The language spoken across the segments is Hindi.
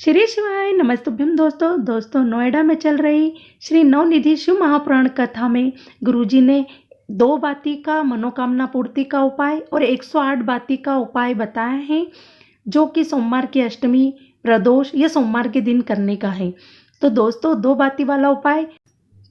श्री शिवाय नमस्तुभ्यम दोस्तों नोएडा में चल रही श्री नवनिधि शिव महापुराण कथा में गुरुजी ने 2 बाती का मनोकामना पूर्ति का उपाय और 108 बाती का उपाय बताए हैं, जो कि सोमवार की अष्टमी प्रदोष या सोमवार के दिन करने का है। तो दोस्तों 2 बाती वाला उपाय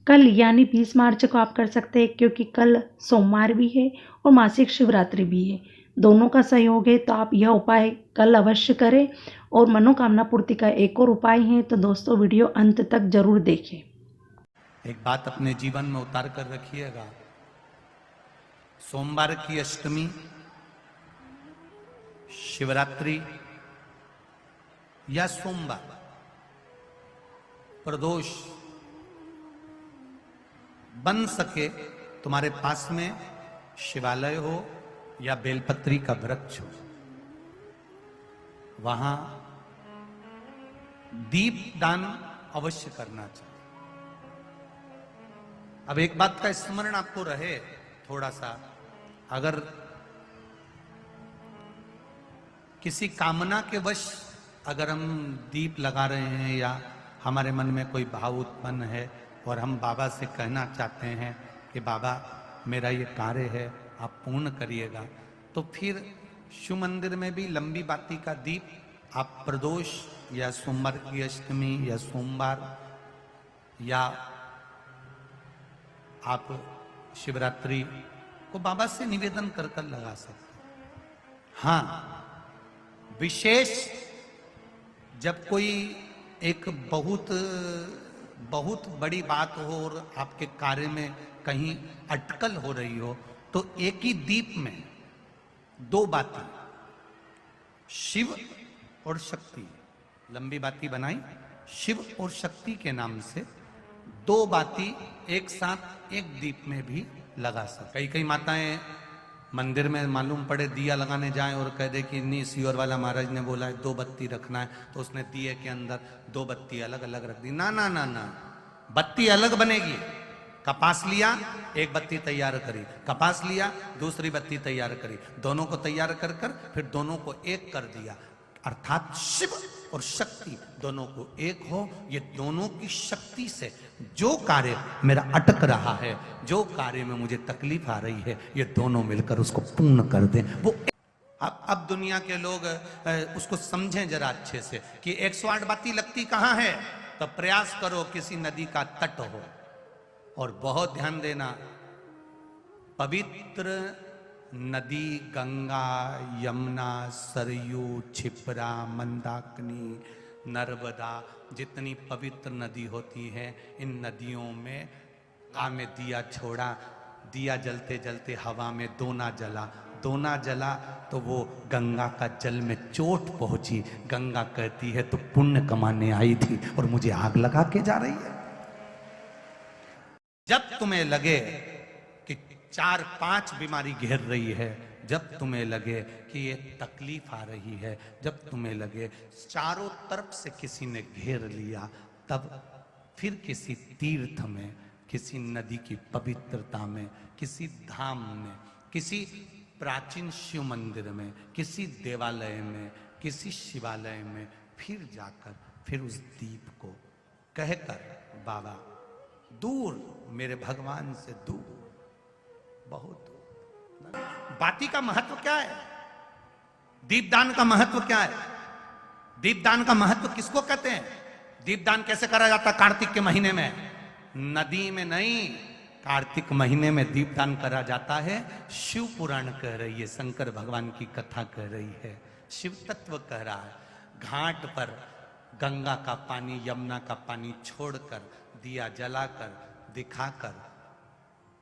कल यानी 20 मार्च को आप कर सकते हैं, क्योंकि कल सोमवार भी है और मासिक शिवरात्रि भी है, दोनों का सहयोग है। तो आप यह उपाय कल अवश्य करें। और मनोकामना पूर्ति का एक और उपाय है, तो दोस्तों वीडियो अंत तक जरूर देखें। एक बात अपने जीवन में उतार कर रखिएगा, सोमवार की अष्टमी, शिवरात्रि या सोमवार, प्रदोष बन सके तुम्हारे पास में शिवालय हो या बेलपत्री का वृक्ष हो, वहां दीप दान अवश्य करना चाहिए। अब एक बात का स्मरण आपको रहे थोड़ा सा, अगर किसी कामना के वश अगर हम दीप लगा रहे हैं या हमारे मन में कोई भाव उत्पन्न है और हम बाबा से कहना चाहते हैं कि बाबा मेरा ये कार्य है आप पूर्ण करिएगा, तो फिर शिव मंदिर में भी लंबी बाती का दीप आप प्रदोष या सोमवार की अष्टमी या सोमवार या आप शिवरात्रि को बाबा से निवेदन कर कर लगा सकते हैं। हाँ, विशेष जब कोई एक बहुत बड़ी बात हो और आपके कार्य में कहीं अटकल हो रही हो, तो एक ही दीप में 2 बाती, शिव और शक्ति, लंबी बाती बनाई शिव और शक्ति के नाम से 2 बाती एक साथ एक दीप में भी लगा सकते। कई माताएं मंदिर में मालूम पड़े दिया लगाने जाएं और कह दे कि नहीं सियोर वाला महाराज ने बोला है 2 बत्ती रखना है, तो उसने दिए के अंदर 2 बत्ती अलग अलग रख दी। ना ना ना ना, बत्ती अलग बनेगी। कपास लिया, एक बत्ती तैयार करी, कपास लिया, दूसरी बत्ती तैयार करी, दोनों को तैयार कर कर फिर दोनों को एक कर दिया, अर्थात शिव और शक्ति दोनों को एक हो। ये दोनों की शक्ति से जो कार्य मेरा अटक रहा है, जो कार्य में मुझे तकलीफ आ रही है, ये दोनों मिलकर उसको पूर्ण कर दें। वो अब दुनिया के लोग उसको समझें जरा अच्छे से कि 108 बाती लगती कहां है, तो प्रयास करो किसी नदी का तट हो, और बहुत ध्यान देना, पवित्र नदी गंगा, यमुना, सरयू, क्षिप्रा, मंदाकिनी, नर्मदा, जितनी पवित्र नदी होती हैं, इन नदियों में में दिया छोड़ा, दिया जलते जलते हवा में दोना जला तो वो गंगा का जल में चोट पहुंची। गंगा कहती है तो पुण्य कमाने आई थी और मुझे आग लगा के जा रही है। जब तुम्हें लगे कि 4-5 बीमारी घेर रही है, जब तुम्हें लगे कि ये तकलीफ आ रही है, जब तुम्हें लगे चारों तरफ से किसी ने घेर लिया, तब फिर किसी तीर्थ में, किसी नदी की पवित्रता में, किसी धाम में, किसी प्राचीन शिव मंदिर में, किसी देवालय में, किसी शिवालय में फिर जाकर फिर उस दीप को कहकर बाबा दूर, मेरे भगवान से दूर, बहुत दूर। बाती का महत्व क्या है? दीपदान का महत्व क्या है? दीपदान का महत्व किसको कहते हैं? दीपदान कैसे करा जाता है? कार्तिक के महीने में, नदी में नहीं, कार्तिक महीने में दीपदान करा जाता है। शिव पुराण कह रही है, शंकर भगवान की कथा कह रही है, शिव तत्व कह रहा है। घाट पर गंगा का पानी, यमुना का पानी छोड़कर, दिया जलाकर, दिखाकर,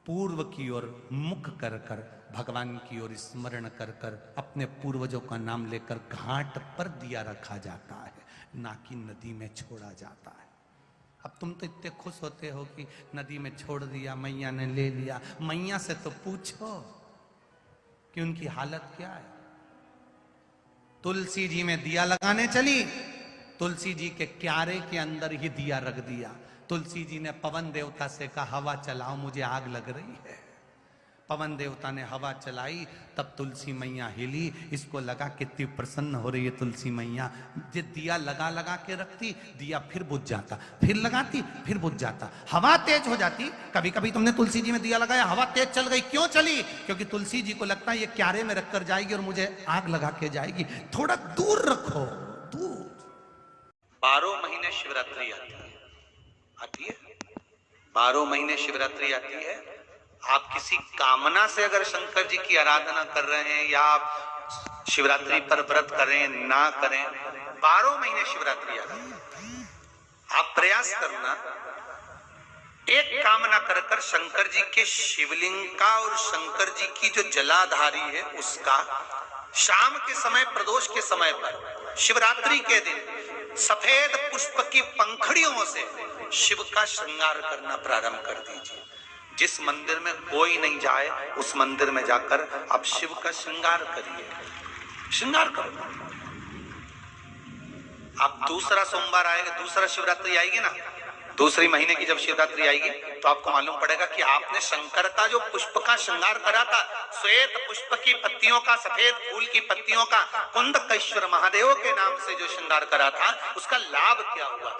पूर्व की ओर मुख कर कर, भगवान की ओर स्मरण कर कर, अपने पूर्वजों का नाम लेकर घाट पर दिया रखा जाता है, ना कि नदी में छोड़ा जाता है। अब तुम तो इतने खुश होते हो कि नदी में छोड़ दिया, मैया ने ले लिया। मैया से तो पूछो कि उनकी हालत क्या है। तुलसी जी में दिया लगाने चली, तुलसी जी के क्यारे के अंदर ही दिया रख दिया। तुलसी जी ने पवन देवता से कहा हवा चलाओ, मुझे आग लग रही है। पवन देवता ने हवा चलाई, तब तुलसी मैया हिली। इसको लगा कितनी प्रसन्न हो रही है तुलसी मैया। ये दिया लगा लगा के रखती, दिया फिर बुझ जाता, फिर लगाती फिर बुझ जाता, हवा तेज हो जाती। कभी कभी तुमने तुलसी जी में दिया लगाया, हवा तेज चल गई, क्यों चली? क्योंकि तुलसी जी को लगता है ये क्यारे में रखकर जाएगी और मुझे आग लगा के जाएगी, थोड़ा दूर रखो, दूर। 12 महीने शिवरात्रि आती है 12 महीने शिवरात्रि आती है। आप किसी कामना से अगर शंकर जी की आराधना कर रहे हैं या आप शिवरात्रि पर व्रत करें ना करें, 12 महीने शिवरात्रि आती है। आप प्रयास करना, एक कामना कर कर शंकर जी के शिवलिंग का और शंकर जी की जो जलाधारी है उसका शाम के समय, प्रदोष के समय पर, शिवरात्रि के दिन सफेद पुष्प की पंखड़ियों से शिव का श्रृंगार करना प्रारंभ कर दीजिए। जिस मंदिर में कोई नहीं जाए उस मंदिर में जाकर आप शिव का श्रृंगार करिए, श्रृंगार करो। आप दूसरा सोमवार आएगा, दूसरा शिवरात्रि आएगी ना, दूसरी महीने की जब शिवरात्रि आएगी तो आपको मालूम पड़ेगा कि आपने शंकर का जो पुष्प का श्रृंगार करा था, श्वेत पुष्प की पत्तियों का, सफेद फूल की पत्तियों का, कुंदकेश्वर महादेव के नाम से जो श्रृंगार करा था, उसका लाभ क्या हुआ।